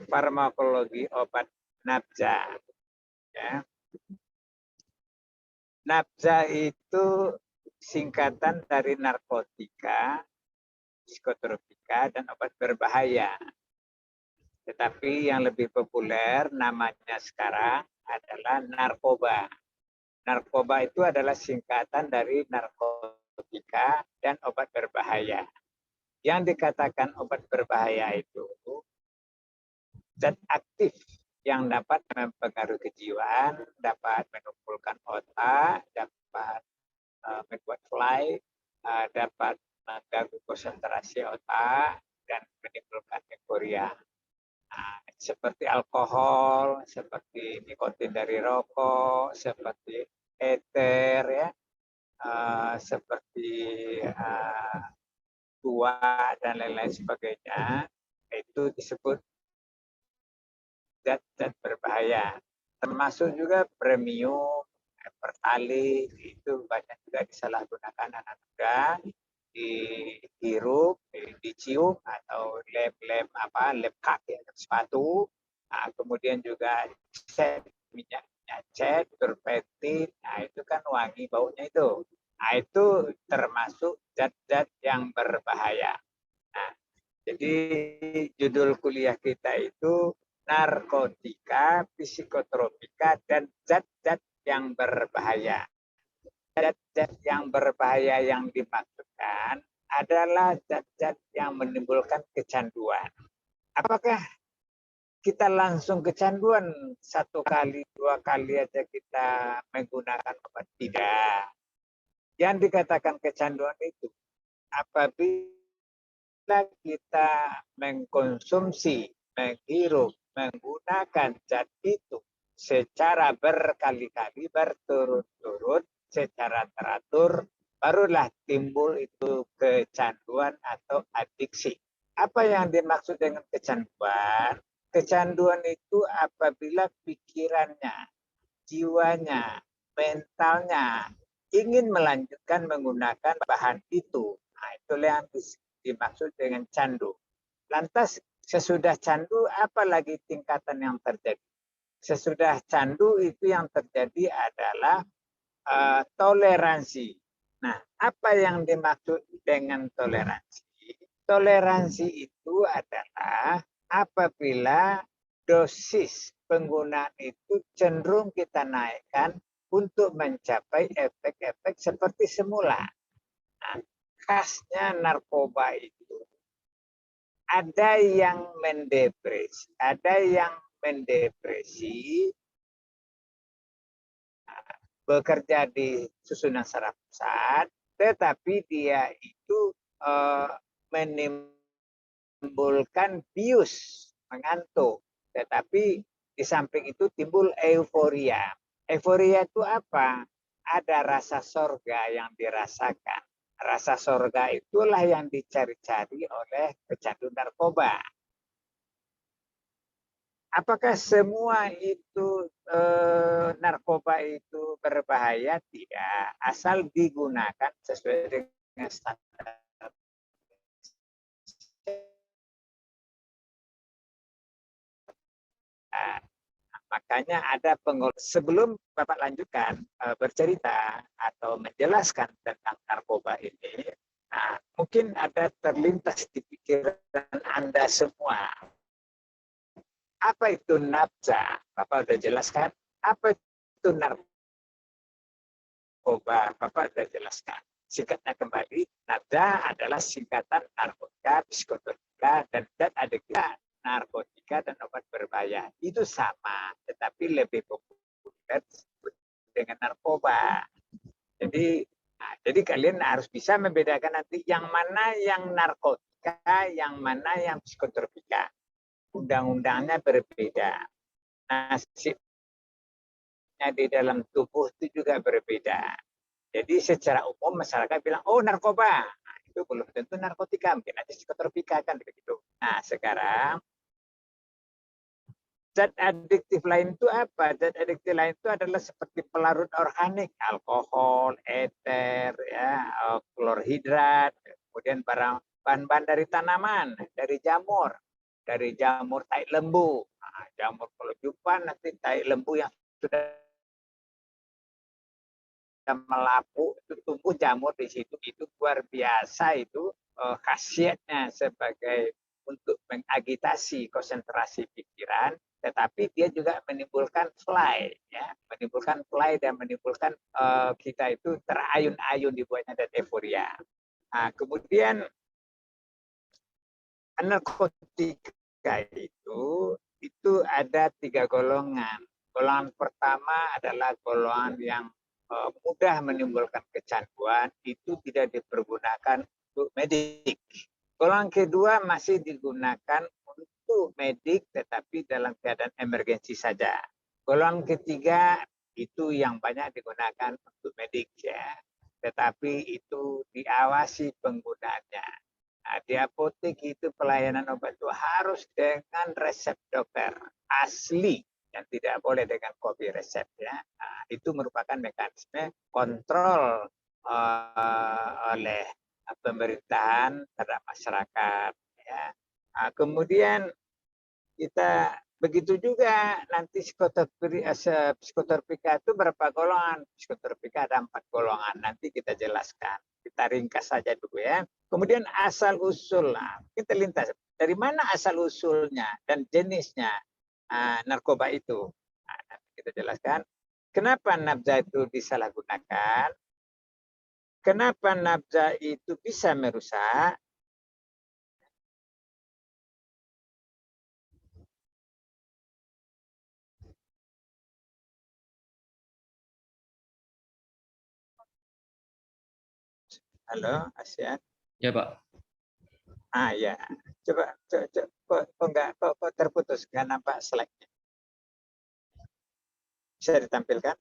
farmakologi obat nafza. Ya. Nafza itu singkatan dari narkotika, psikotropika, dan obat berbahaya. Tetapi yang lebih populer namanya sekarang adalah narkoba. Narkoba itu adalah singkatan dari narkotika dan obat berbahaya. Yang dikatakan obat berbahaya itu zat aktif yang dapat mempengaruhi kejiwaan, dapat menumbuhkan otak, dapat membuat fly, dapat mengganggu konsentrasi otak, dan menimbulkan euforia. Seperti alkohol, seperti nikotin dari rokok, seperti eter, ya, seperti tua dan lain-lain sebagainya, itu disebut zat-zat berbahaya. Termasuk juga premium, pertalite, itu banyak juga disalahgunakan anak muda, dihirup, dicium, atau lem cat, ya, sepatu. Nah, kemudian juga minyaknya cat, turpentin, nah itu kan wangi baunya itu. Nah, itu termasuk zat-zat yang berbahaya. Nah, jadi judul kuliah kita itu narkotika, psikotropika, dan zat-zat yang berbahaya. Zat-zat yang berbahaya yang dimaksudkan adalah zat-zat yang menimbulkan kecanduan. Apakah kita langsung kecanduan 1 kali, 2 kali aja kita menggunakan obat? Tidak. Yang dikatakan kecanduan itu apabila kita mengkonsumsi, menghirup, menggunakan zat itu secara berkali-kali, berturut-turut, secara teratur, barulah timbul itu kecanduan atau adiksi. Apa yang dimaksud dengan kecanduan? Kecanduan itu apabila pikirannya, jiwanya, mentalnya ingin melanjutkan menggunakan bahan itu. Nah, itulah yang dimaksud dengan candu. Lantas sesudah candu, apalagi tingkatan yang terjadi? Sesudah candu itu yang terjadi adalah toleransi. Nah, apa yang dimaksud dengan toleransi? Toleransi itu adalah apabila dosis penggunaan itu cenderung kita naikkan untuk mencapai efek-efek seperti semula. Nah, khasnya narkoba itu ada yang mendepresi, bekerja di susunan saraf pusat, tetapi dia itu menimbulkan bius, mengantuk. Tetapi di samping itu timbul euforia. Euforia itu apa? Ada rasa sorga yang dirasakan. Rasa sorga itulah yang dicari-cari oleh pecandu narkoba. Apakah semua itu narkoba itu berbahaya? Tidak, asal digunakan sesuai dengan standar. Nah, makanya ada sebelum Bapak lanjutkan bercerita atau menjelaskan tentang narkoba ini, nah, mungkin ada terlintas di pikiran Anda semua. Apa itu nafza? Bapak sudah jelaskan. Apa itu narkoba? Bapak sudah jelaskan. Singkatnya kembali, nafza adalah singkatan narkotika, psikotropika, dan ada juga narkotika dan obat berbahaya. Itu sama, tetapi lebih populer dengan narkoba. Jadi kalian harus bisa membedakan nanti yang mana yang narkotika, yang mana yang psikotropika. Undang-undangnya berbeda. Nasibnya di dalam tubuh itu juga berbeda. Jadi secara umum masyarakat bilang, oh narkoba. Nah, itu belum tentu narkotika, mungkin aja psikotropika kan begitu. Nah sekarang Zat adiktif lain itu apa? Zat adiktif lain itu adalah seperti pelarut organik, alkohol, eter, ya, klorhidrat, kemudian bahan-bahan dari tanaman, dari jamur tai lembu. Nah, jamur kalau jumpa nanti tai lembu yang sudah melapu itu tumbuh jamur di situ, itu luar biasa itu khasiatnya sebagai untuk mengagitasi konsentrasi pikiran, tetapi dia juga menimbulkan fly, ya, menimbulkan fly dan menimbulkan kita itu terayun-ayun dibuatnya dan euforia. Nah, kemudian narkotika itu ada 3 golongan. Golongan pertama adalah golongan yang mudah menimbulkan kecanduan, itu tidak dipergunakan untuk medik. Golongan kedua masih digunakan untuk medik, tetapi dalam keadaan emergensi saja. Golongan ketiga itu yang banyak digunakan untuk medik, ya, tetapi itu diawasi penggunaannya. Nah, di apotek itu pelayanan obat itu harus dengan resep dokter asli, yang tidak boleh dengan kopi resep, ya. Nah, itu merupakan mekanisme kontrol oleh pemerintahan terhadap masyarakat, ya. Nah, kemudian kita begitu juga nanti psikoterapika itu berapa golongan? Psikoterapika ada 4 golongan, nanti kita jelaskan. Kita ringkas saja dulu, ya. Kemudian asal usul, nah, kita lintas dari mana asal usulnya dan jenisnya narkoba itu. Nah, nanti kita jelaskan kenapa nafza itu disalahgunakan, kenapa nafza itu bisa merusak. Halo, Asia. Ya, Pak. Ya, coba kok terputus, nggak nampak slide-nya. Bisa ditampilkan?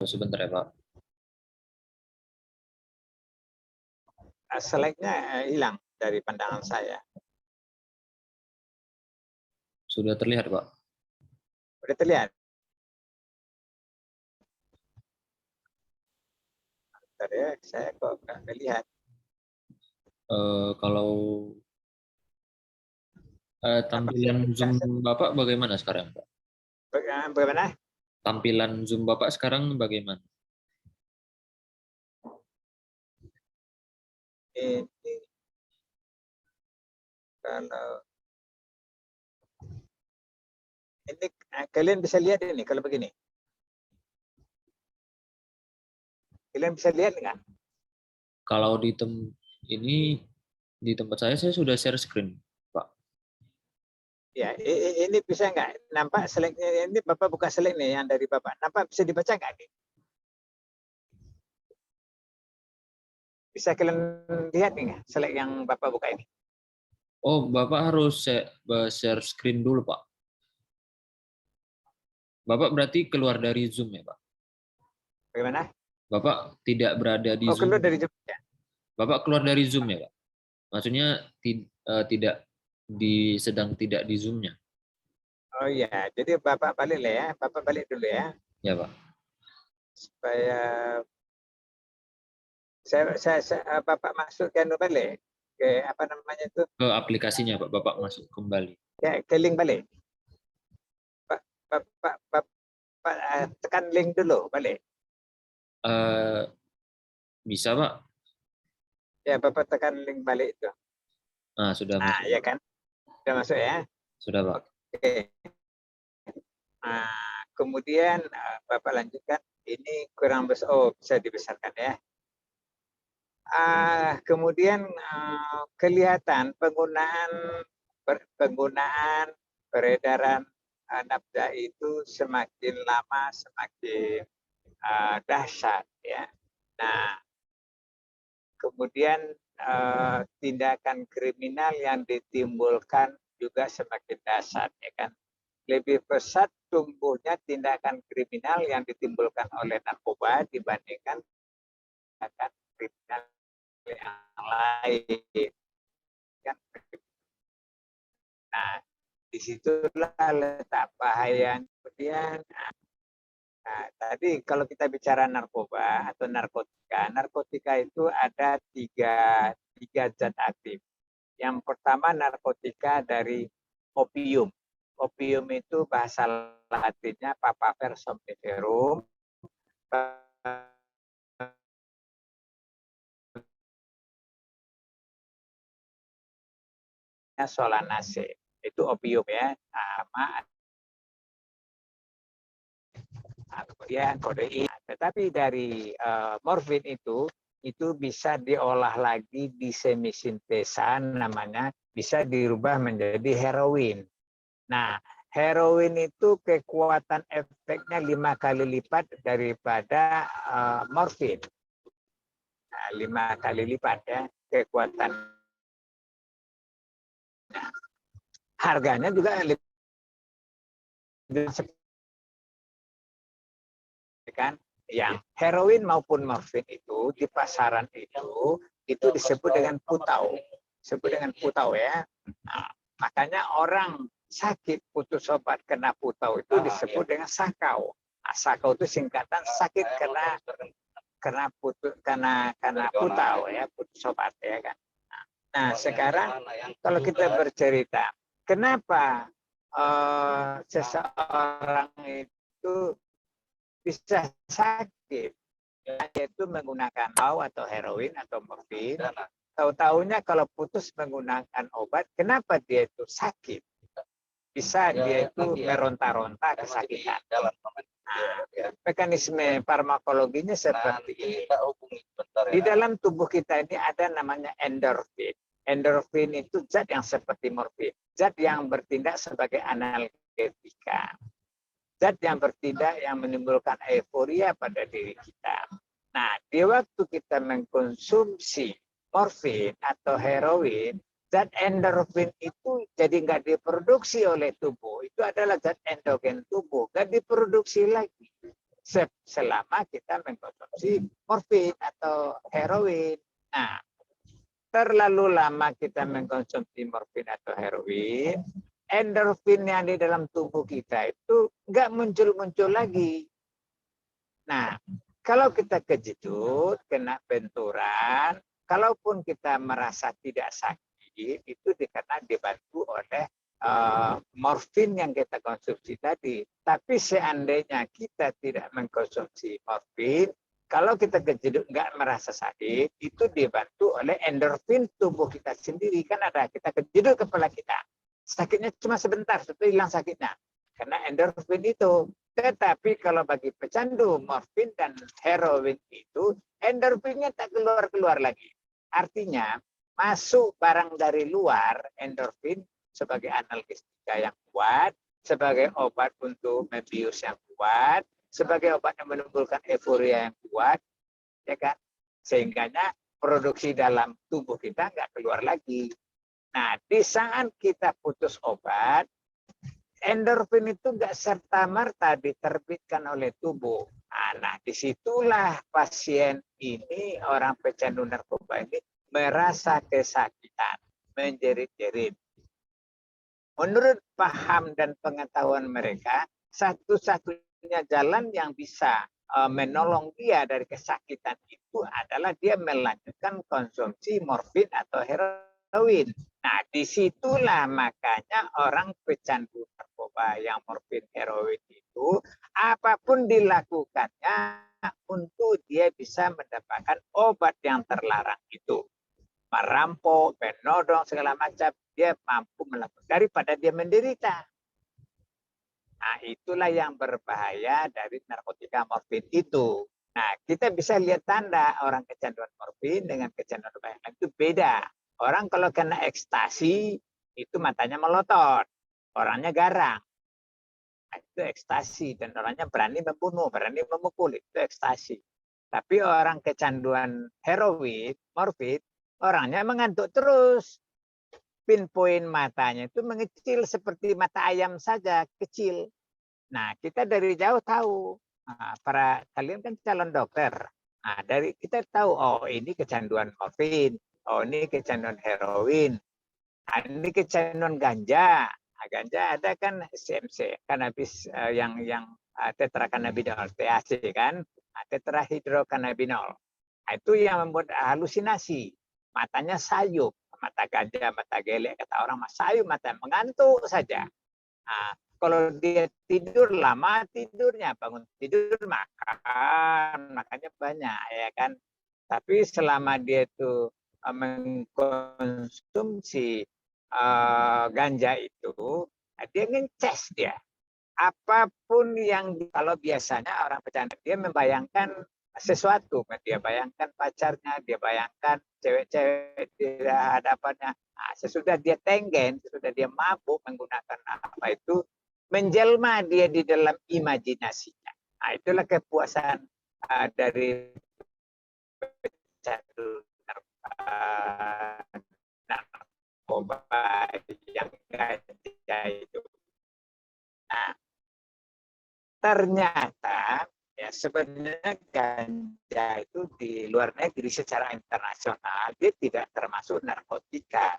Sebentar ya, Pak. Slide-nya hilang dari pandangan saya. Sudah terlihat, Pak. Udah terlihat? Bentar ya, saya kok nggak melihat. Kalau tampilan Zoom Bapak bagaimana sekarang, Pak? Bagaimana? Tampilan Zoom Bapak sekarang bagaimana? Ini kalau ini kalian bisa lihat ini kalau begini. Kalian bisa lihat nggak? Kalau di tempat saya sudah share screen, Pak. Ya, ini bisa nggak nampak slide-nya? Ini Bapak buka slide nih yang dari Bapak. Nampak bisa dibaca nggak nih? Bisa kalian lihat nggak slide yang Bapak buka ini? Oh, Bapak harus share screen dulu, Pak. Bapak berarti keluar dari Zoom ya, Pak? Bagaimana? Bapak tidak berada di Zoom. Keluar dari Zoom ya? Bapak keluar dari Zoom ya, Pak? Maksudnya tidak sedang tidak di Zoom-nya. Oh iya, jadi Bapak balik lah ya. Bapak balik dulu ya. Ya, Pak. Supaya Bapak masukkan balik ke apa namanya itu? Ke aplikasinya, Pak. Bapak masuk kembali. Ya, ke link balik. Bapak tekan link dulu balik. Bisa, Pak. Ya, Bapak tekan link balik itu. Sudah masuk. Ya kan? Sudah masuk ya? Sudah, Pak. Oke. Kemudian Bapak lanjutkan. Ini kurang besar. Oh, bisa dibesarkan ya. Kemudian kelihatan penggunaan peredaran nafza itu semakin lama semakin dahsyat, ya. Nah, kemudian tindakan kriminal yang ditimbulkan juga semakin dahsyat, ya kan. Lebih pesat tumbuhnya tindakan kriminal yang ditimbulkan oleh narkoba dibandingkan tindakan kriminal yang lain. Nah, disitulah letak bahaya. Kemudian, nah, tadi kalau kita bicara narkoba atau narkotika itu ada tiga zat aktif. Yang pertama narkotika dari opium. Opium itu bahasa Latinnya Papaver somniferum. Solanase. Itu opium ya. Sama kemudian kodein. Tetapi dari morfin itu bisa diolah lagi di semisintesa, namanya bisa dirubah menjadi heroin. Nah, heroin itu kekuatan efeknya 5 kali lipat daripada morfin. Nah, 5 kali lipat ya kekuatan. Nah, harganya juga lebih kan, yang heroin maupun morfin itu di pasaran itu disebut dengan putau, ya. Nah, makanya orang sakit putus obat kena putau itu disebut dengan sakau. Nah, sakau itu singkatan sakit karena putau ya, putus obat ya kan. Nah, sekarang kalau kita bercerita kenapa seseorang itu bisa sakit, yaitu menggunakan atau heroin atau morfin. Tahu-tahunya kalau putus menggunakan obat, kenapa dia itu sakit? Bisa dia itu meronta-ronta kesakitan. Nah, mekanisme farmakologinya seperti ini. Di dalam tubuh kita ini ada namanya endorfin. Endorfin itu zat yang seperti morfin, zat yang bertindak sebagai analgetika. Zat yang bertindak yang menimbulkan euforia pada diri kita. Nah, di waktu kita mengkonsumsi morfin atau heroin, zat endorfin itu jadi nggak diproduksi oleh tubuh. Itu adalah zat endogen tubuh, nggak diproduksi lagi selama kita mengkonsumsi morfin atau heroin. Nah, terlalu lama kita mengkonsumsi morfin atau heroin, endorfin yang di dalam tubuh kita itu nggak muncul-muncul lagi. Nah, kalau kita kejedut, kena benturan, kalaupun kita merasa tidak sakit, itu karena dibantu oleh morfin yang kita konsumsi tadi. Tapi seandainya kita tidak mengkonsumsi morfin, kalau kita kejedut nggak merasa sakit, itu dibantu oleh endorfin tubuh kita sendiri. Kan ada, kita kejedut kepala kita. Sakitnya cuma sebentar, setelah hilang sakitnya. Karena endorfin itu. Tetapi kalau bagi pecandu morfin dan heroin itu, endorfinnya tak keluar-keluar lagi. Artinya, masuk barang dari luar, endorfin sebagai analgesika yang kuat, sebagai obat untuk membius yang kuat, sebagai obat yang menimbulkan euforia yang kuat, ya kan? Sehingganya produksi dalam tubuh kita nggak keluar lagi. Nah, di saat kita putus obat, endorfin itu nggak serta-merta diterbitkan oleh tubuh. Nah, disitulah pasien ini, orang pecandu narkoba ini, merasa kesakitan, menjerit-jerit. Menurut paham dan pengetahuan mereka, satu-satunya jalan yang bisa menolong dia dari kesakitan itu adalah dia melanjutkan konsumsi morfin atau heroin. Nah, disitulah makanya orang pecandu narkoba yang morfin heroin itu apapun dilakukannya untuk dia bisa mendapatkan obat yang terlarang itu. Merampok, penodong, segala macam, dia mampu melakukan daripada dia menderita. Nah, itulah yang berbahaya dari narkotika morfin itu. Nah, kita bisa lihat tanda orang kecanduan morfin dengan kecanduan obat yang lain itu beda. Orang kalau kena ekstasi, itu matanya melotot, orangnya garang. Nah, itu ekstasi, dan orangnya berani membunuh, berani memukul, itu ekstasi. Tapi orang kecanduan heroin, morfin, orangnya mengantuk terus. Pinpoint matanya itu mengecil seperti mata ayam saja, kecil. Nah, kita dari jauh tahu. Nah, kalian kan calon dokter. Nah, dari kita tahu, oh ini kecanduan morfin, oh ini kecanduan heroin. Ini kecanduan ganja. Nah, ganja ada kan CMC, kanabis yang tetrakannabinol, THC kan, tetrahidrokannabinol. Nah, itu yang membuat halusinasi. Matanya sayup, mata ganja, mata gelek, kata orang mas sayup, mata mengantuk saja. Nah, kalau dia tidur lama tidurnya, bangun tidur makan, makannya banyak ya kan. Tapi selama dia itu mengkonsumsi ganja itu, dia ngeces dia. Apapun yang kalau biasanya orang bercanda, dia membayangkan sesuatu, dia bayangkan pacarnya, dia bayangkan cewek-cewek di hadapannya. Nah, sesudah dia tenggen, sesudah dia mabuk menggunakan apa itu, menjelma dia di dalam imajinasinya. Nah, itulah kepuasan dari pecandu narkoba yang ganja itu. Nah, ternyata ya sebenarnya ganja itu di luar negeri secara internasional dia tidak termasuk narkotika.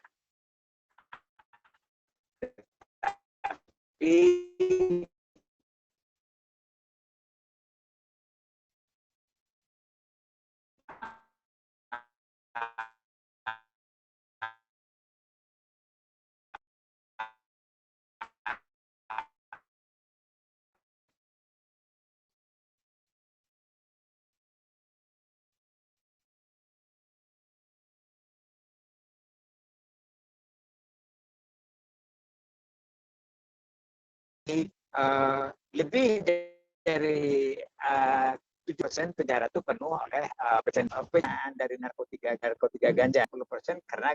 Tapi lebih dari 7% penjara itu penuh oleh penyalahgunaan dari narkotika ganja, 10% karena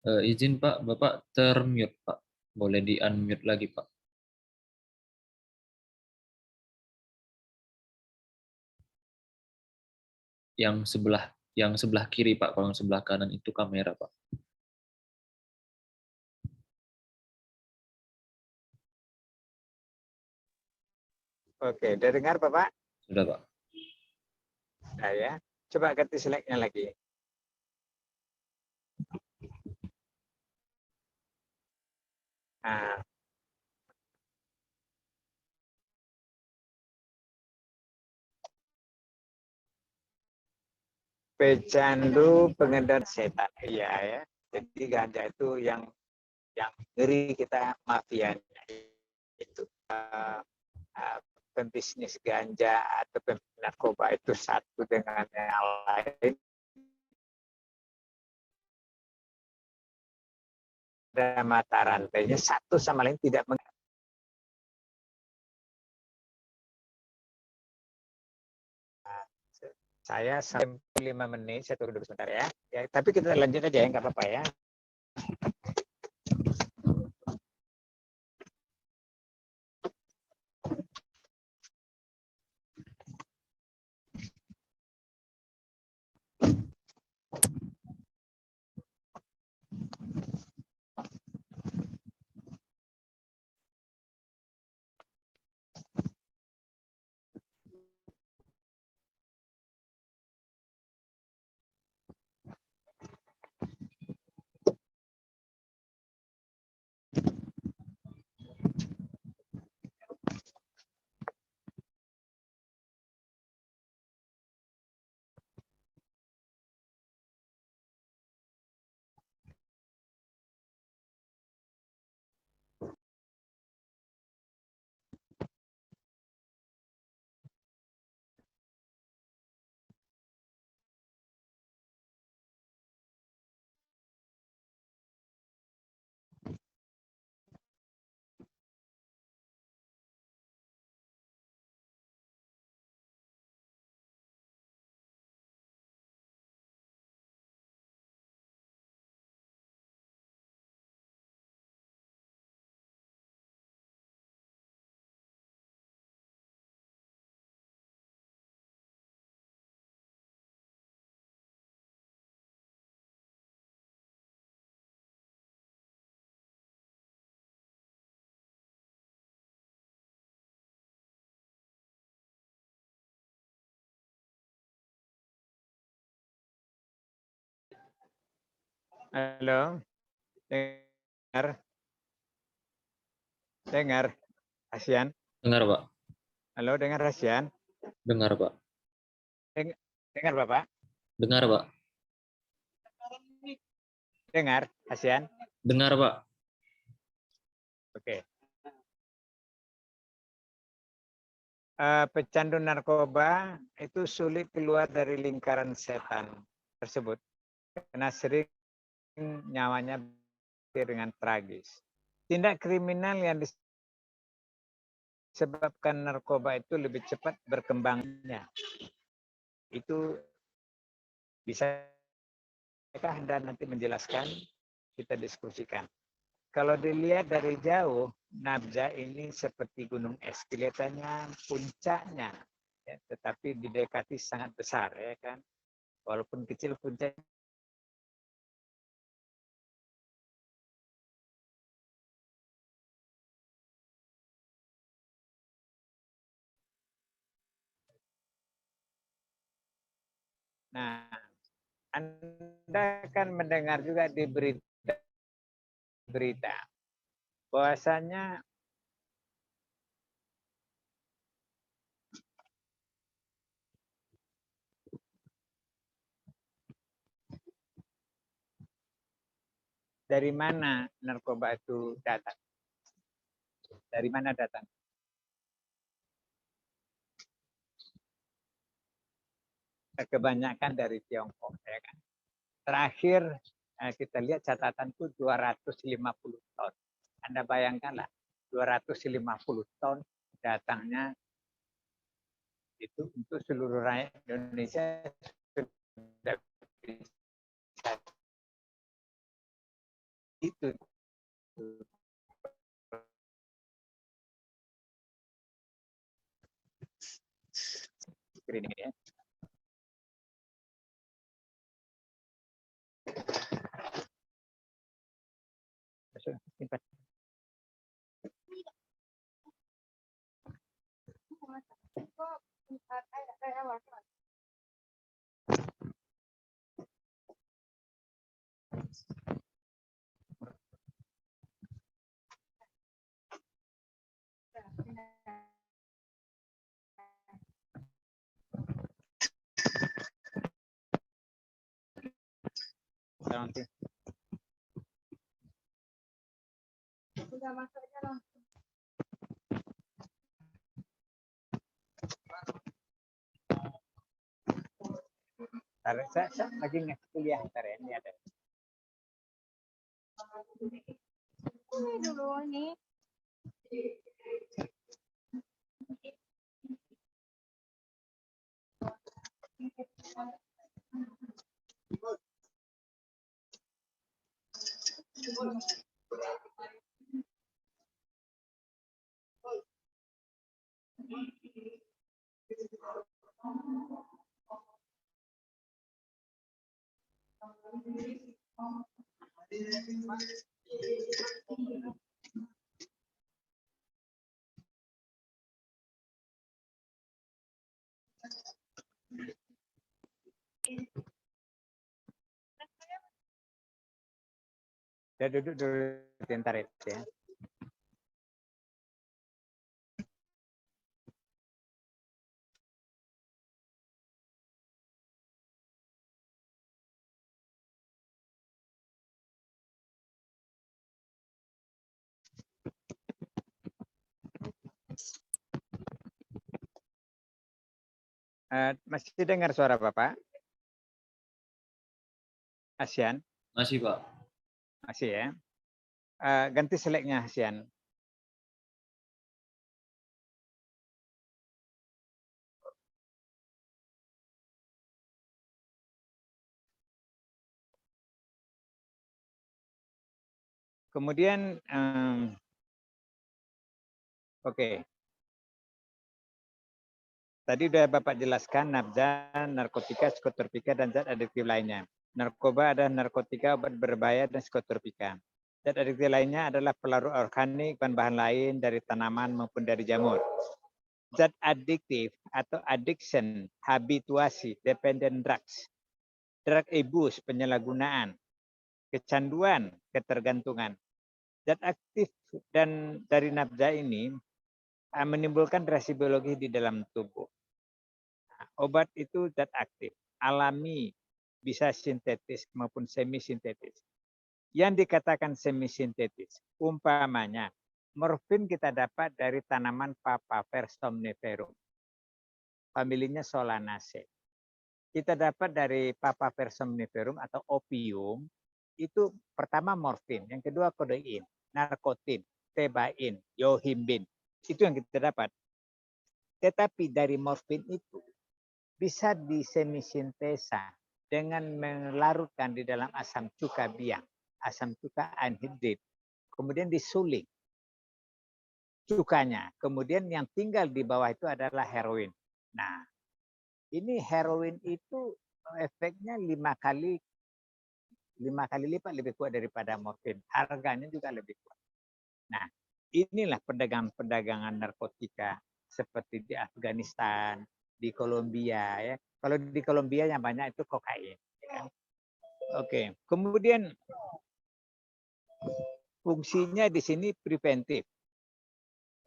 Izin Pak, Bapak termute Pak. Boleh di-unmute lagi Pak. Yang sebelah kiri Pak, kalau yang sebelah kanan itu kamera Pak. oke, udah dengar Bapak? Sudah Pak. Nah, ya. Coba ganti slide-nya lagi. Nah, pecandu pengedar setan. Iya ya. Jadi ganja itu yang ngeri kita mafianya itu. Pembisnis ganja atau pembisnis narkoba itu satu dengan yang lain ada mata rantainya satu sama lain tidak saya sampai 5 menit, saya tunggu dulu sebentar ya. Tapi kita lanjut aja ya, nggak apa-apa ya. Halo, dengar, dengar, Asian. Dengar, Pak. Halo, dengar Asian. Dengar, Pak. Dengar Bapak. Dengar, Pak. Dengar Asian. Dengar, Pak. Oke. Pecandu narkoba itu sulit keluar dari lingkaran setan tersebut karena sering nyawanya dengan tragis. Tindak kriminal yang disebabkan narkoba itu lebih cepat berkembangnya. Itu bisakah Anda nanti menjelaskan? Kita diskusikan. Kalau dilihat dari jauh, Nabza ini seperti gunung es. Kelihatannya puncaknya, ya, tetapi didekati sangat besar, ya kan? Walaupun kecil puncaknya. Nah, Anda kan mendengar juga di berita bahwasanya dari mana narkoba itu datang? Dari mana datang? Kebanyakan dari Tiongkok, ya kan? Terakhir kita lihat catatan itu 250 ton. Anda bayangkanlah 250 ton datangnya itu untuk seluruh rakyat Indonesia sudah bisa itu screening ya. Nanti. Sudah masuknya langsung. Saya lagi ngasih kuliah ntar ya, ini ada. Ini dulu nih. Saya duduk dulu sebentar ya. Masih dengar suara Bapak? Asian? Masih, Pak. Masih ya. Ganti seleknya Asian. Kemudian, oke. Tadi sudah Bapak jelaskan nafza, narkotika, psikotropika, dan zat adiktif lainnya. Narkoba adalah narkotika, obat berbahaya, dan psikotropika. Zat adiktif lainnya adalah pelarut organik, bahan-bahan lain dari tanaman maupun dari jamur. Zat adiktif atau addiction, habituasi, dependent drugs, drug abuse, penyalahgunaan, kecanduan, ketergantungan. Zat aktif dan dari nafza ini menimbulkan reaksi biologi di dalam tubuh. Obat itu zat aktif, alami, bisa sintetis maupun semi sintetis. Yang dikatakan semi sintetis, umpamanya morfin kita dapat dari tanaman Papaver somniferum. Familinya Solanaceae. Kita dapat dari Papaver somniferum atau opium, itu pertama morfin, yang kedua kodein, narkotin, tebain, yohimbin. Itu yang kita dapat. Tetapi dari morfin itu bisa disemisintesa dengan melarutkan di dalam asam cuka biang, asam cuka anhidrit, kemudian disuling cukanya, kemudian yang tinggal di bawah itu adalah heroin. Nah, ini heroin itu efeknya 5 kali lipat lebih kuat daripada morfin. Harganya juga lebih kuat. Nah, inilah perdagangan narkotika seperti di Afghanistan, di Kolombia ya. Kalau di Kolombia yang banyak itu kokain. Ya. Oke, kemudian fungsinya di sini preventif.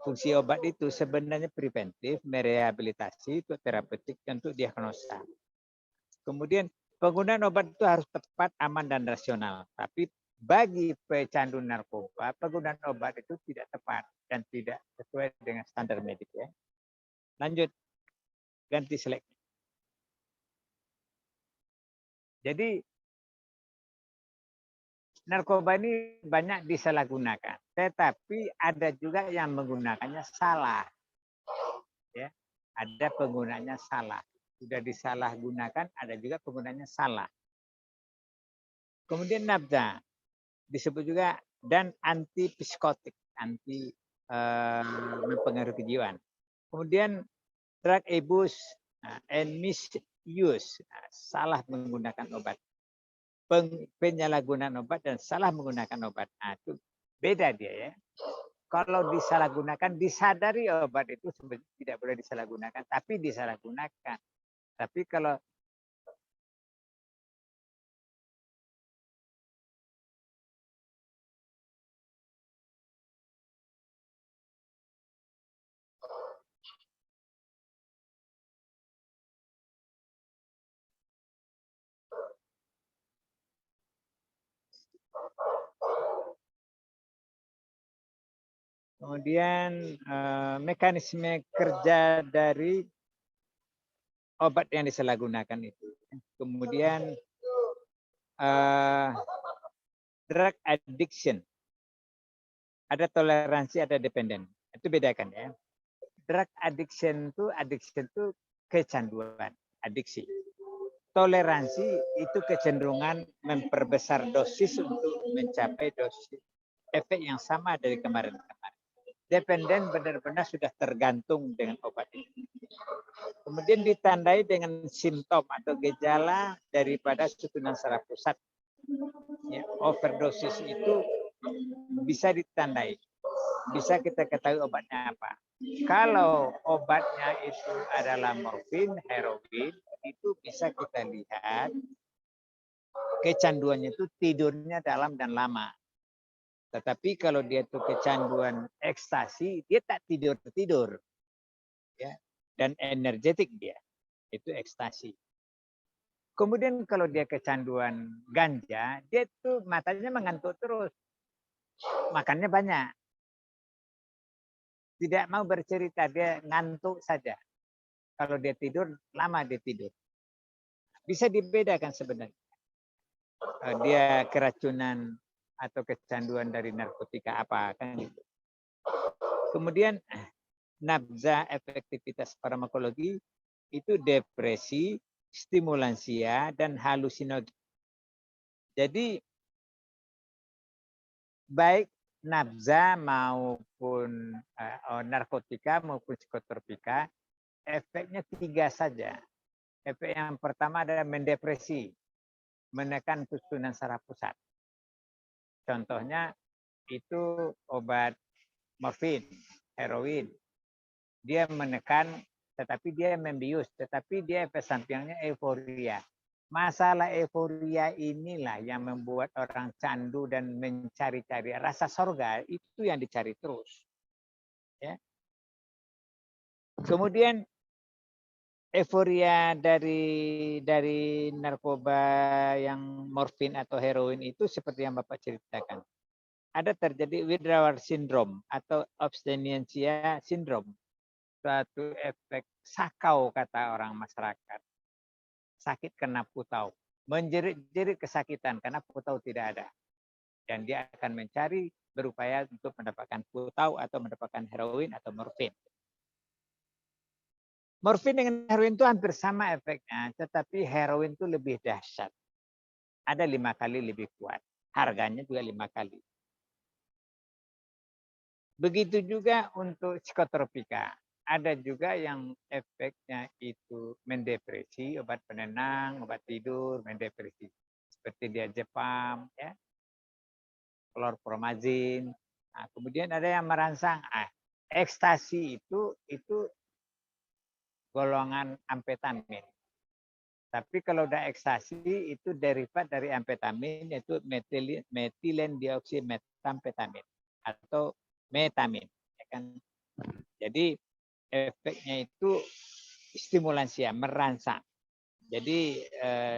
Fungsi obat itu sebenarnya preventif, merehabilitasi, untuk terapeutik, untuk diagnosa. Kemudian penggunaan obat itu harus tepat, aman, dan rasional. Tapi bagi pecandu narkoba, penggunaan obat itu tidak tepat dan tidak sesuai dengan standar medis. Ya. Lanjut, ganti slide. Jadi narkoba ini banyak disalahgunakan, tetapi ada juga yang menggunakannya salah. Ya, ada penggunanya salah. Sudah disalahgunakan, ada juga penggunanya salah. Kemudian nafza disebut juga dan anti psikotik, anti mempengaruhi kejiwaan. Kemudian drug abuse and misuse, salah menggunakan obat. Penyalahgunaan obat dan salah menggunakan obat. Nah, itu beda dia ya. Kalau disalahgunakan, disadari obat itu sebenarnya tidak boleh disalahgunakan, tapi disalahgunakan. Tapi kalau kemudian mekanisme kerja dari obat yang disalahgunakan itu. Kemudian drug addiction. Ada toleransi, ada dependen. Itu bedakan ya. Drug addiction itu kecanduan, adiksi. Toleransi itu kecenderungan memperbesar dosis untuk mencapai dosis efek yang sama dari kemarin-kemarin. Dependen benar-benar sudah tergantung dengan obat itu. Kemudian ditandai dengan simptom atau gejala daripada susunan saraf pusat. Ya, overdosis itu bisa ditandai. Bisa kita ketahui obatnya apa. Kalau obatnya itu adalah morfin, heroin, itu bisa kita lihat kecanduannya itu tidurnya dalam dan lama. Tetapi kalau dia itu kecanduan ekstasi, dia tak tidur-tidur. Ya, dan energetik dia. Itu ekstasi. Kemudian kalau dia kecanduan ganja, dia tuh matanya mengantuk terus. Makannya banyak. Tidak mau bercerita, dia ngantuk saja. Kalau dia tidur, lama dia tidur. Bisa dibedakan sebenarnya. Dia keracunan atau kecanduan dari narkotika apa kan gitu. Kemudian nafza efektivitas farmakologi itu depresi, stimulansia, dan halusinogen. Jadi baik nafza maupun narkotika maupun psikotropika, efeknya 3 saja. Efek yang pertama adalah mendepresi, menekan susunan saraf pusat. Contohnya itu obat morfin, heroin. Dia menekan, tetapi dia membius, tetapi dia efek sampingnya euforia. Masalah euforia inilah yang membuat orang candu dan mencari-cari rasa sorga itu yang dicari terus. Ya. Kemudian euforia dari narkoba yang morfin atau heroin itu seperti yang Bapak ceritakan. Ada terjadi withdrawal syndrome atau abstinensia syndrome. Suatu efek sakau kata orang masyarakat. Sakit kena putau. Menjerit-jerit kesakitan karena putau tidak ada. Dan dia akan mencari, berupaya untuk mendapatkan putau atau mendapatkan heroin atau morfin. Morfin dengan heroin itu hampir sama efeknya, tetapi heroin itu lebih dahsyat. Ada 5 kali lebih kuat. Harganya juga 5 kali. Begitu juga untuk psikotropika. Ada juga yang efeknya itu mendepresi, obat penenang, obat tidur, mendepresi. Seperti diazepam, ya, klorpromazin. Nah, kemudian ada yang merangsang, ekstasi itu golongan amfetamin. Tapi kalau udah ekstasi itu derivat dari amfetamin yaitu metilen dioksimetamfetamin atau metamin. Ya kan? Jadi efeknya itu stimulansia, merangsang. Jadi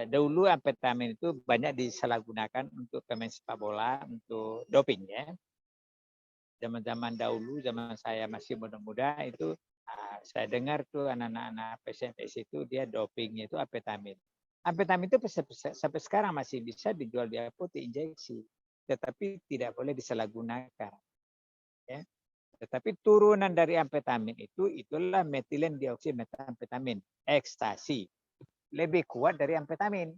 dahulu amfetamin itu banyak disalahgunakan untuk pemain sepak bola, untuk doping ya. Zaman-zaman dahulu, zaman saya masih muda-muda itu saya dengar tuh anak-anak PSMS itu dia dopingnya itu amfetamin. Amfetamin itu sampai sekarang masih bisa dijual di apotek injeksi, tetapi tidak boleh disalahgunakan. Ya. Tetapi turunan dari amfetamin itulah metilen dioksimetamfetamin, ekstasi. Lebih kuat dari amfetamin.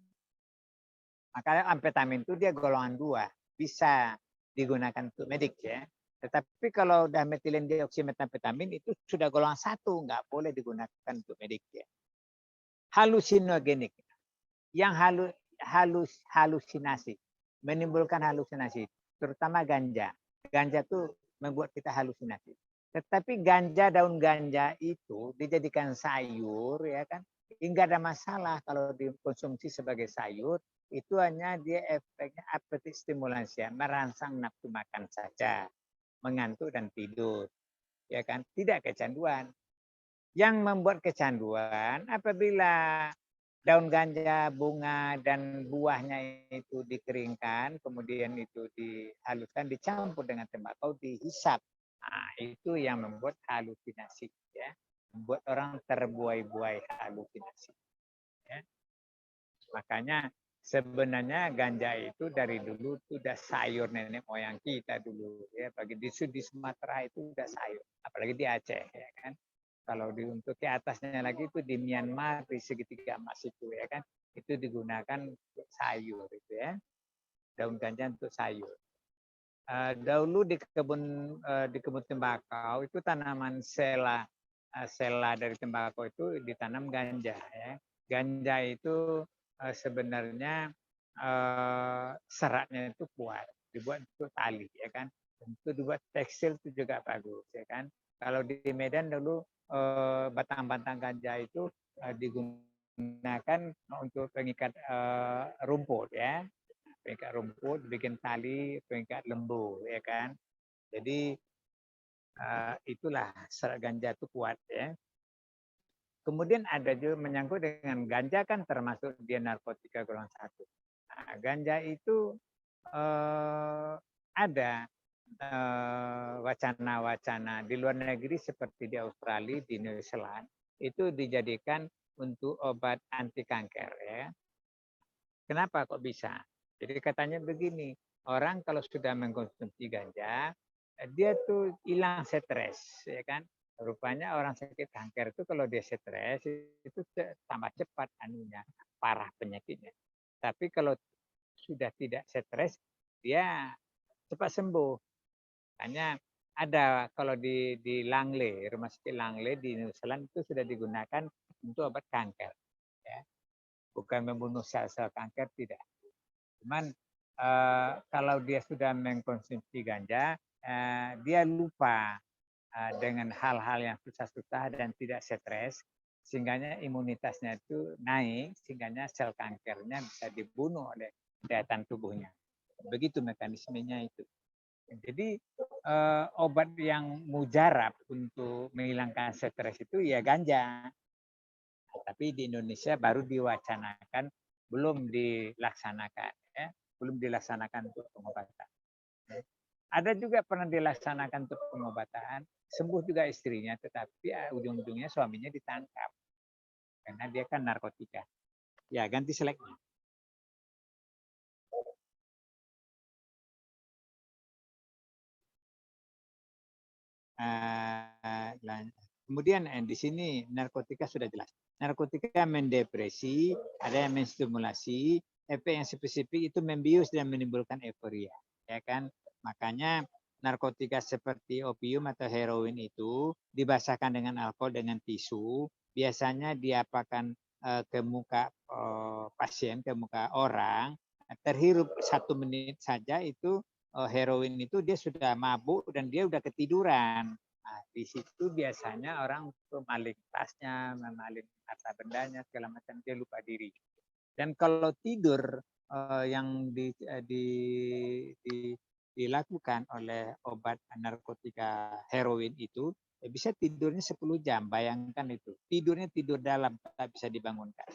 Makanya amfetamin itu dia golongan 2, bisa digunakan untuk medik ya. Tetapi kalau udah metilen dioksimetamfetamin itu sudah golongan 1, nggak boleh digunakan untuk medik ya. Halusinogenik, yang halusinasi, menimbulkan halusinasi, terutama ganja. Ganja itu membuat kita halusinasi. Tetapi daun ganja itu dijadikan sayur ya kan, enggak ada masalah kalau dikonsumsi sebagai sayur, itu hanya dia efeknya appetite stimulansia, merangsang nafsu makan saja, mengantuk dan tidur. Ya kan, tidak kecanduan. Yang membuat kecanduan apabila daun ganja, bunga dan buahnya itu dikeringkan, kemudian itu dihaluskan, dicampur dengan tembakau, dihisap. Nah, itu yang membuat halusinasi, ya, membuat orang terbuai-buai halusinasi. Ya. Makanya sebenarnya ganja itu dari dulu sudah sayur nenek moyang kita dulu, ya. Bagi di Sumatera itu sudah sayur, apalagi di Aceh, ya kan. Kalau untuk ke atasnya lagi itu di Myanmar di segitiga emas itu ya kan, itu digunakan untuk sayur itu ya, daun ganja untuk sayur. Dahulu di kebun tembakau itu tanaman sela dari tembakau itu ditanam ganja ya. Ganja itu sebenarnya seratnya itu kuat, dibuat untuk tali ya kan, untuk dibuat tekstil itu juga bagus ya kan. Kalau di Medan dulu batang-batang ganja itu digunakan untuk pengikat rumput ya, pengikat rumput, bikin tali, pengikat lembu ya kan. Jadi itulah serat ganja itu kuat ya. Kemudian ada juga menyangkut dengan ganja kan termasuk dia narkotika golongan 1. Nah, ganja itu ada wacana-wacana di luar negeri seperti di Australia, di New Zealand itu dijadikan untuk obat anti kanker ya. Kenapa kok bisa? Jadi katanya begini, orang kalau sudah mengkonsumsi ganja, dia tuh hilang stres, ya kan? Rupanya orang sakit kanker itu kalau dia stres itu tambah cepat anunya, parah penyakitnya. Tapi kalau sudah tidak stres, dia cepat sembuh. Hanya ada kalau di Langley, rumah sakit Langley di New Zealand itu sudah digunakan untuk obat kanker. Ya. Bukan membunuh sel-sel kanker, tidak. Cuman kalau dia sudah mengkonsumsi ganja, dia lupa dengan hal-hal yang susah-susah dan tidak stres. Sehingganya imunitasnya itu naik, sehingganya sel kankernya bisa dibunuh oleh daya tahan tubuhnya. Begitu mekanismenya itu. Jadi obat yang mujarab untuk menghilangkan stres itu ya ganja. Tapi di Indonesia baru diwacanakan, belum dilaksanakan, ya, belum dilaksanakan untuk pengobatan. Ada juga pernah dilaksanakan untuk pengobatan, sembuh juga istrinya, tetapi ujung-ujungnya suaminya ditangkap karena dia kan narkotika. Ya, ganti seleknya. Kemudian di sini narkotika sudah jelas. Narkotika mendepresi, ada yang menstimulasi, efek yang spesifik itu membius dan menimbulkan euforia, ya kan? Makanya narkotika seperti opium atau heroin itu dibasahkan dengan alkohol dengan tisu, biasanya diapakan ke muka pasien, ke muka orang, terhirup 1 menit saja itu heroin itu dia sudah mabuk dan dia udah ketiduran. Nah, di situ biasanya orang maling tasnya, maling harta bendanya, segala macam, dia lupa diri. Dan kalau tidur yang dilakukan oleh obat narkotika heroin itu, bisa tidurnya 10 jam. Bayangkan itu. Tidurnya tidur dalam, tak bisa dibangunkan.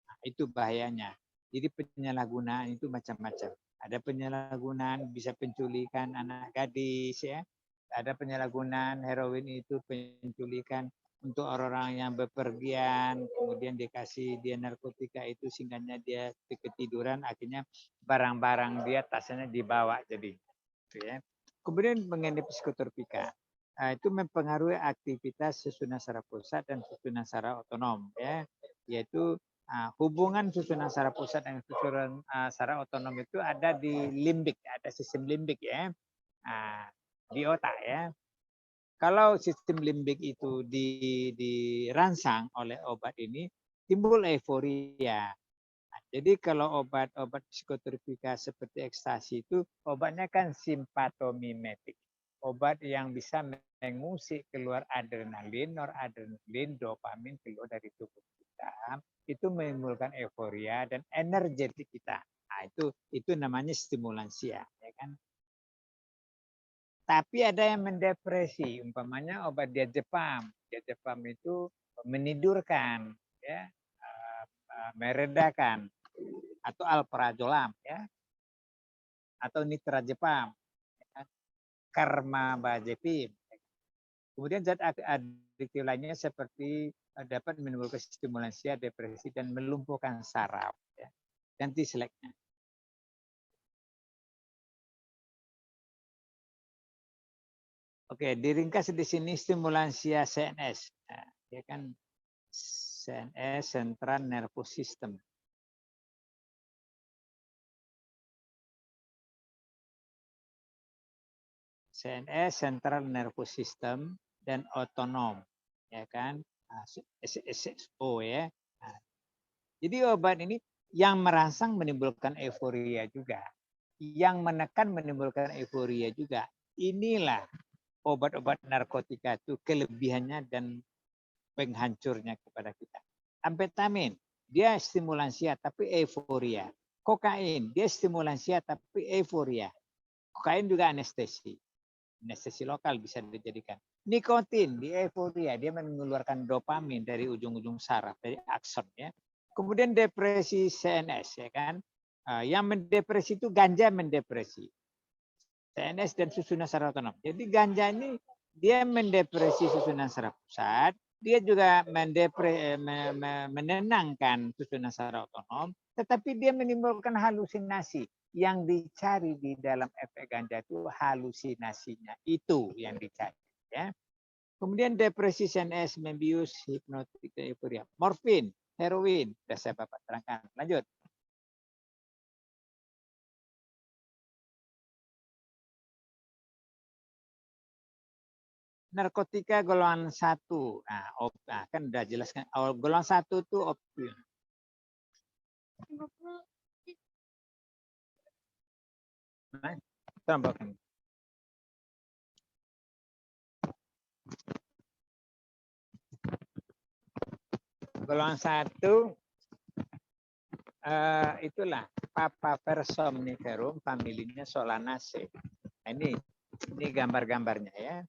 Nah, itu bahayanya. Jadi penyalahgunaan itu macam-macam. Ada penyalahgunaan bisa penculikan anak gadis, ya. Ada penyalahgunaan heroin itu penculikan untuk orang-orang yang bepergian, kemudian dikasih dia narkotika itu sehingga dia ketiduran, akhirnya barang-barang dia tasnya dibawa jadi. Ya. Kemudian mengenai psikotropika, itu mempengaruhi aktivitas susunan saraf pusat dan susunan saraf otonom, ya, yaitu hubungan susunan saraf pusat dan susunan saraf otonom itu ada di limbik, ada sistem limbik, ya, di otak, ya. Kalau sistem limbik itu dirangsang oleh obat ini, timbul euforia. Nah, jadi kalau obat-obat psikotropika seperti ekstasi itu obatnya kan simpatomimetik. Obat yang bisa mengusik keluar adrenalin, noradrenalin, dopamin keluar dari tubuh kita. Itu menimbulkan euforia dan energetik kita. Nah, itu namanya stimulansia, ya kan? Tapi ada yang mendepresi, umpamanya obat diazepam. Diazepam itu menidurkan, ya, meredakan, atau alprazolam, ya, atau nitrazepam, ya, karbamazepin. Kemudian zat adiktif lainnya seperti dapat menimbulkan stimulansia, depresi, dan melumpuhkan saraf. Ya. Ganti slide-nya. Oke, diringkas di sini stimulansia CNS. Nah, ya kan, CNS, Central Nervous System. CNS, Central Nervous System, dan otonom, ya kan, SSO, ya. Nah, jadi obat ini yang merangsang menimbulkan euforia juga, yang menekan menimbulkan euforia juga. Inilah obat-obat narkotika itu kelebihannya dan penghancurnya kepada kita. Amfetamin, dia stimulansia tapi euforia. Kokain, dia stimulansia tapi euforia. Kokain juga anestesi. Anestesi lokal bisa dijadikan. Nikotin, di euforia, dia mengeluarkan dopamin dari ujung-ujung saraf, dari akson, ya. Kemudian depresi CNS, ya kan. Yang mendepresi itu ganja mendepresi. CNS dan susunan saraf otonom. Jadi ganja ini dia mendepresi susunan saraf pusat, dia juga menenangkan susunan saraf otonom, tetapi dia menimbulkan halusinasi. Yang dicari di dalam efek ganja itu halusinasinya, itu yang dicari. Ya. Kemudian depresi CNS, membius, hipnotik, euforia. Morfin, heroin, sudah saya Bapak terangkan. Lanjut. Narkotika golongan 1. Nah, kan udah jelaskan. Awal golongan 1 itu opium. Nah, tambahkan. golongan 1 itulah Papaversomniferum, familinya Solanaceae. Nah, ini gambar-gambarnya ya.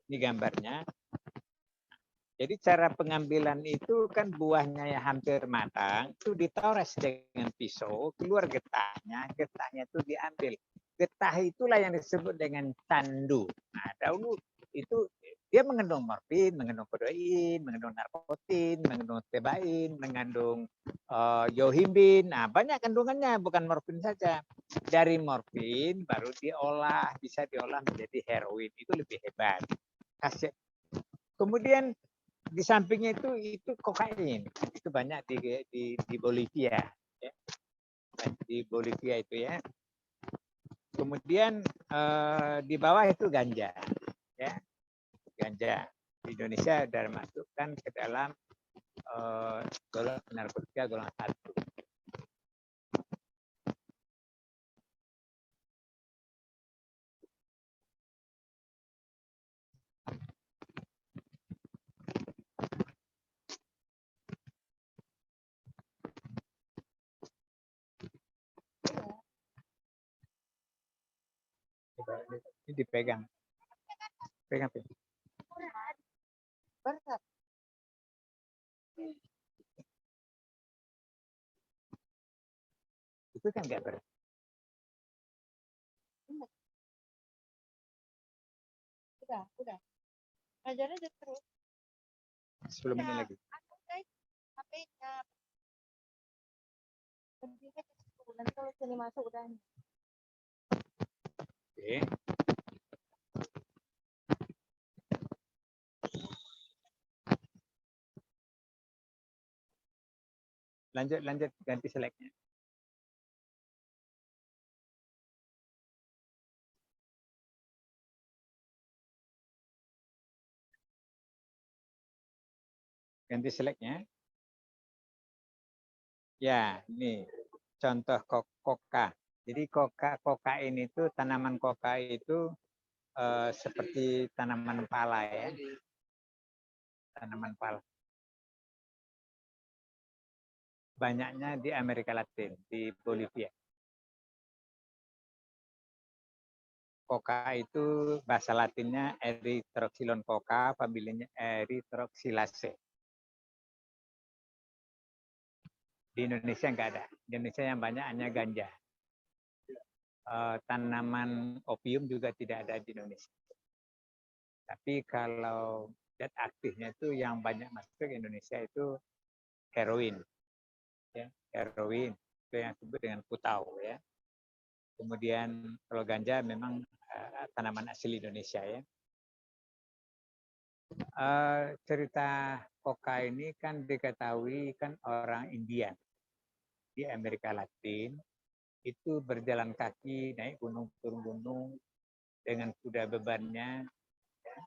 Ini gambarnya. Jadi cara pengambilan itu kan buahnya ya hampir matang, itu ditores dengan pisau, keluar getahnya itu diambil. Getah itulah yang disebut dengan candu. Nah, dahulu itu dia mengandung morfin, mengandung kodein, mengandung narkotin, mengandung tebain, mengandung yohimbin. Nah, banyak kandungannya, bukan morfin saja. Dari morfin baru diolah, bisa diolah menjadi heroin. Itu lebih hebat. Kemudian di sampingnya itu kokain. Itu banyak di Bolivia. Ya. Di Bolivia itu ya. Kemudian di bawah itu ganja. Ya. Ganja. Di Indonesia sudah masukkan ke dalam golongan narkotika golongan 1. Ini dipegang. Pegang. Berat. Itu kan enggak berat. Udah. Ajaran aja terus. 10 menit lagi. HP-nya. Nanti kalau sini masuk udah. Oke. Lanjut ganti seleknya. Ganti seleknya. Ya, ini contoh koka. Jadi kokain itu tanaman koka itu seperti tanaman pala ya. Tanaman pala. Banyaknya di Amerika Latin, di Bolivia. Koka itu bahasa Latinnya Erythrocylon coca, familinya Erythroxylaceae. Di Indonesia enggak ada. Di Indonesia yang banyak hanya ganja. Tanaman opium juga tidak ada di Indonesia. Tapi kalau zat aktifnya itu yang banyak masuk ke Indonesia itu heroin. Ya, heroin itu yang disebut dengan putau ya. Kemudian kalau ganja memang tanaman asli Indonesia ya. Cerita koka ini kan diketahui kan orang India di Amerika Latin itu berjalan kaki naik gunung turun gunung dengan kuda bebannya ya.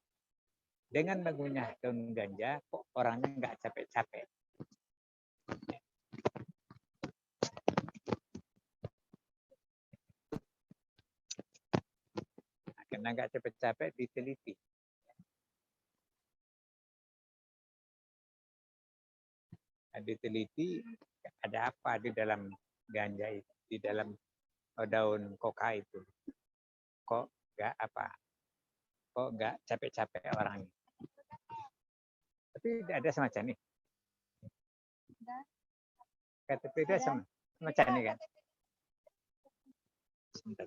Dengan mengunyah daun ganja kok orangnya nggak capek-capek. Karena nggak capek-capek diteliti. Diteliti ada apa di dalam ganja itu, di dalam daun koka itu. Kok nggak capek-capek orangnya. Tapi ada semacam ini. KTP itu semacam ini kan. Sebentar.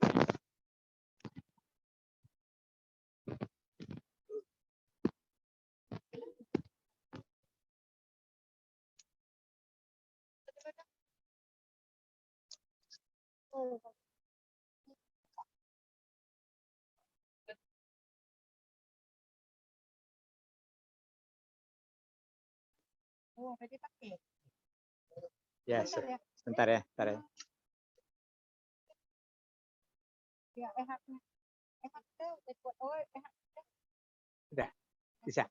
Oh, berarti pakai. Ya, sebentar ya. Ya, udah, bisa.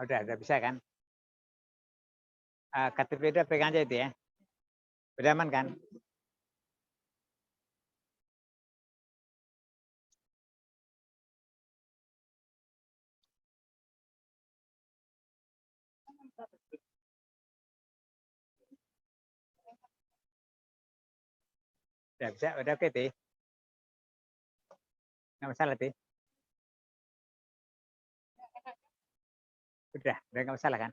Udah bisa kan? KTP udah pegang aja itu ya. Udah aman kan? Udah bisa, udah oke, Teh. Nggak masalah, Teh. Udah nggak masalah kan?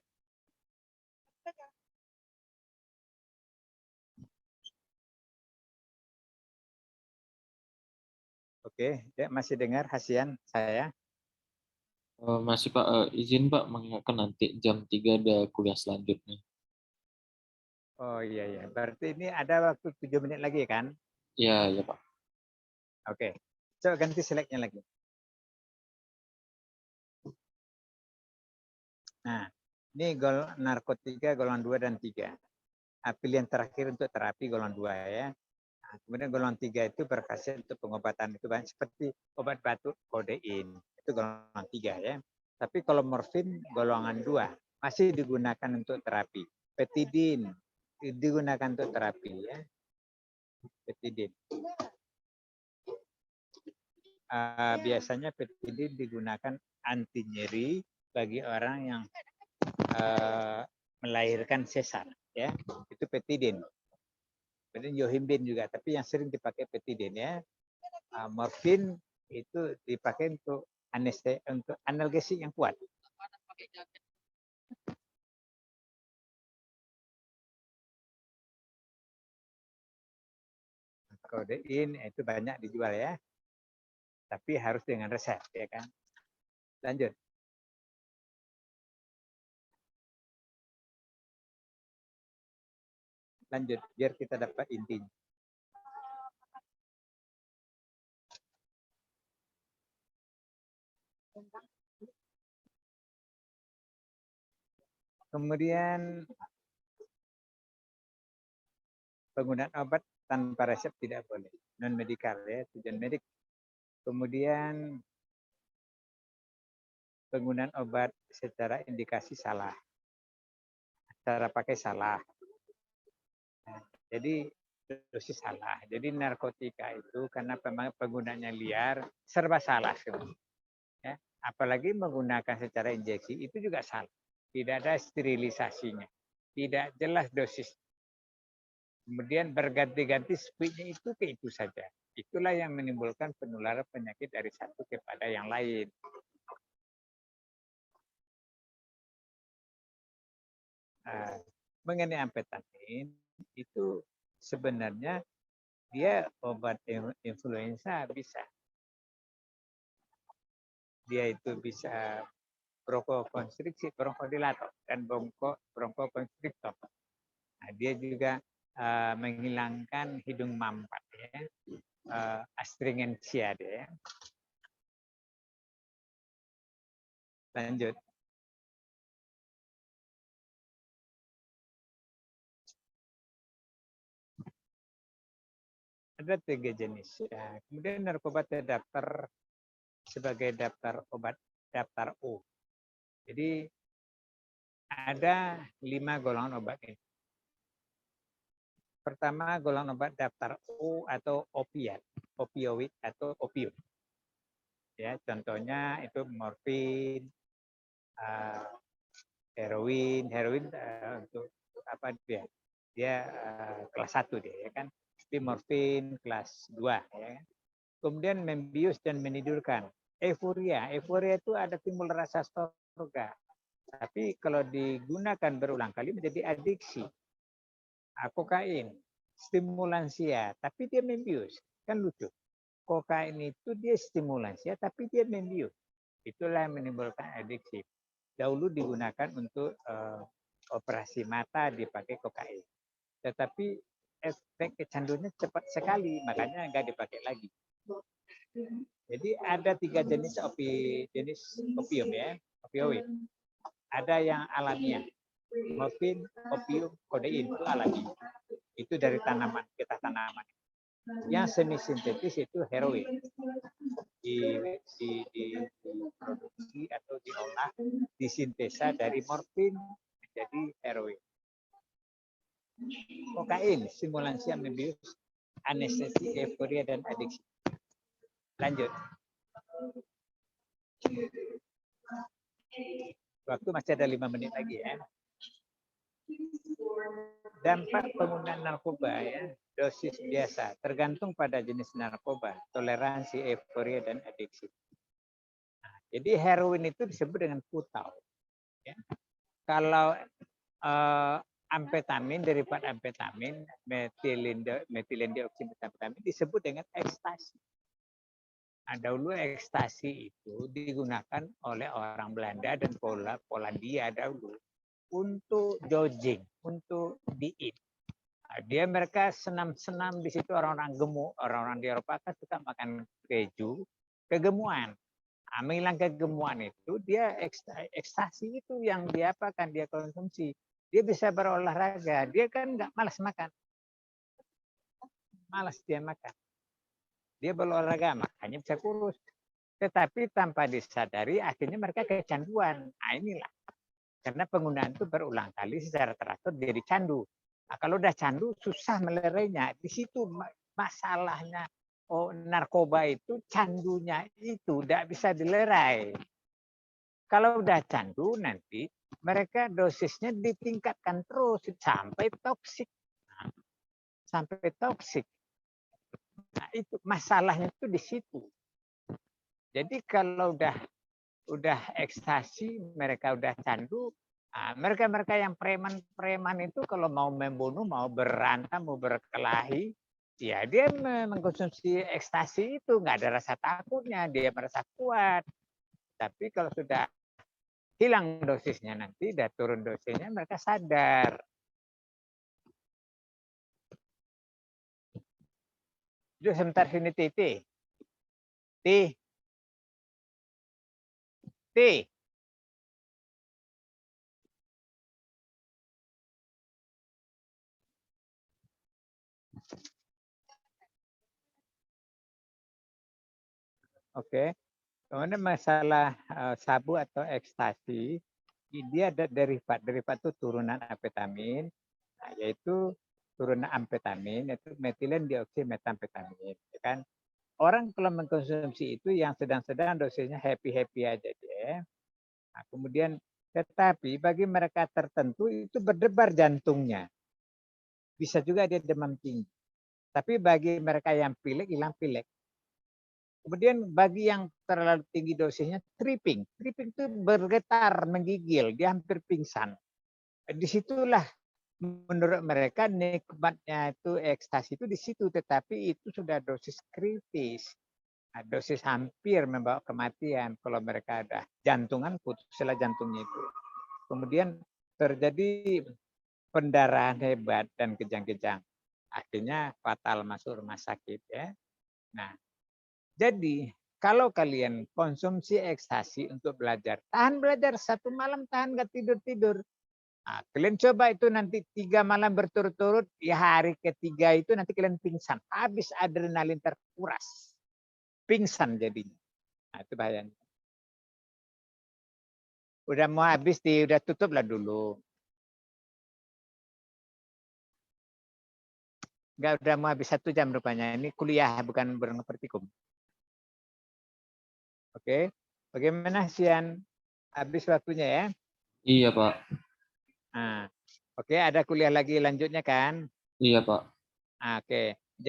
Oke, masih dengar Hasian saya? Masih Pak, izin Pak mengingatkan nanti jam 3 ada kuliah selanjutnya. Oh iya. Berarti ini ada waktu 7 menit lagi kan? Iya, ya Pak. Oke. Coba ganti seleknya lagi. Nah, ini narkotika golongan 2 dan 3. Pilihan terakhir untuk terapi golongan 2 ya. Nah, kemudian golongan 3 itu berkhasiat untuk pengobatan itu banyak seperti obat batuk, kodein. Itu golongan 3 ya. Tapi kalau morfin golongan 2 masih digunakan untuk terapi. Petidin digunakan untuk terapi ya. Petidin. Biasanya petidin digunakan anti nyeri bagi orang yang melahirkan sesar ya. Itu petidin. Kemudian yohimbin juga, tapi yang sering dipakai petidin ya. Morfin itu dipakai untuk untuk analgesik yang kuat. Kodein itu banyak dijual ya, tapi harus dengan resep ya kan. Lanjut. Lanjut biar kita dapat intinya. Kemudian penggunaan obat tanpa resep tidak boleh, non medikal ya, tujuan medik. Kemudian penggunaan obat secara indikasi salah, cara pakai salah. Nah, jadi dosis salah. Jadi narkotika itu karena penggunanya liar serba salah semua. Ya. Apalagi menggunakan secara injeksi itu juga salah. Tidak ada sterilisasinya, tidak jelas dosis. Kemudian berganti-ganti speednya itu ke itu saja. Itulah yang menimbulkan penularan penyakit dari satu kepada yang lain. Mengenai amfetamin itu sebenarnya dia obat influenza bisa. Dia itu bisa bronkokonstriksi, bronkodilator, dan bronkokonstriktor. Nah, dia juga menghilangkan hidung mampet ya. Astringensia dia. Lanjut. Ada 3 jenis. Ya. Kemudian narkoba terdaftar sebagai daftar obat daftar O. Jadi ada 5 golongan obat ini. Pertama golongan obat daftar O atau opiat, opioid atau opium. Ya, contohnya itu morfin, heroin untuk apa dia? Dia kelas 1 dia ya kan. Tapi morfin kelas 2 ya. Kemudian membius dan menidurkan. Euforia itu ada timbul rasa surga. Tapi kalau digunakan berulang kali menjadi adiksi. Kokain, stimulansia, tapi dia membius. Kan lucu. Kokain itu dia stimulansia, tapi dia membius. Itulah yang menimbulkan adiksi. Dahulu digunakan untuk operasi mata dipakai kokain. Tetapi efek kecanduannya cepat sekali, makanya nggak dipakai lagi. Jadi ada 3 jenis opium ya, opioid. Ada yang alamiah, morfin, opium, kodein itu alami. Itu dari tanaman, getah tanaman. Yang semi sintetis itu heroin. Diproduksi atau diolah, disintesa dari morfin menjadi heroin. Kokain, stimulansia membius, anestesi, euforia, dan adiksi. Lanjut. Waktu masih ada 5 menit lagi ya. dampak penggunaan narkoba ya, dosis biasa, tergantung pada jenis narkoba, toleransi, euforia, dan adiksi. Nah, jadi heroin itu disebut dengan putau. Ya. Kalau amfetamin, derivat amfetamin, metilin dioksimetamfetamin disebut dengan ekstasi. Nah, dahulu ekstasi itu digunakan oleh orang Belanda dan Polandia dahulu untuk jogging, untuk diet. Nah, mereka senam-senam di situ, orang-orang gemuk, orang-orang di Eropa kan suka makan keju, kegemuan. Nah, menghilang kegemuan itu dia ekstasi itu yang dia apakan, dia konsumsi. Dia bisa berolahraga, dia kan nggak malas makan. Malas dia makan. Dia berolahraga, makanya bisa kurus. Tetapi tanpa disadari akhirnya mereka kecanduan. Nah inilah. Karena penggunaan itu berulang kali secara teratur jadi candu. Nah, kalau udah candu susah melerainya. Di situ masalahnya. Oh, narkoba itu candunya itu tidak bisa dilerai. Kalau udah candu nanti mereka dosisnya ditingkatkan terus sampai toksik. Sampai toksik. Nah, itu masalahnya itu di situ. Jadi kalau udah ekstasi, mereka udah candu, mereka-mereka yang preman-preman itu kalau mau membunuh, mau berantem, mau berkelahi, ya dia mengkonsumsi ekstasi itu nggak ada rasa takutnya, dia merasa kuat. Tapi kalau sudah hilang dosisnya nanti, udah turun dosisnya, mereka sadar. Itu sebentar sini Titi. T. Oke. Kemudian masalah sabu atau ekstasi, dia ada derivat. Derivat itu turunan amfetamin, nah, yaitu turunan amfetamin, yaitu metilen dioksimetamfetamin. Ya kan? Orang kalau mengkonsumsi itu yang sedang-sedang dosisnya happy-happy aja dia. Nah, kemudian tetapi bagi mereka tertentu itu berdebar jantungnya. Bisa juga dia demam tinggi. Tapi bagi mereka yang pilek, hilang pilek. Kemudian bagi yang terlalu tinggi dosisnya tripping. Tripping itu bergetar, menggigil, dia hampir pingsan. Disitulah menurut mereka nikmatnya itu ekstasi itu di situ, tetapi itu sudah dosis kritis. Nah, dosis hampir membawa kematian kalau mereka ada jantungan putuslah jantungnya itu. Kemudian terjadi pendarahan hebat dan kejang-kejang. Akhirnya fatal masuk rumah sakit ya. Nah, jadi kalau kalian konsumsi ekstasi untuk belajar, tahan belajar 1 malam, tahan nggak tidur-tidur. Nah, kalian coba itu nanti 3 malam berturut-turut, ya hari ketiga itu nanti kalian pingsan. Habis adrenalin terkuras. Pingsan jadinya. Nah, itu bahayanya. Udah mau habis, udah tutup lah dulu. Enggak, udah mau habis 1 jam rupanya. Ini kuliah, bukan praktikum. Oke. Bagaimana Sian? Habis waktunya ya? Iya, Pak. Nah, oke, ada kuliah lagi lanjutnya kan? Iya, Pak. Oke.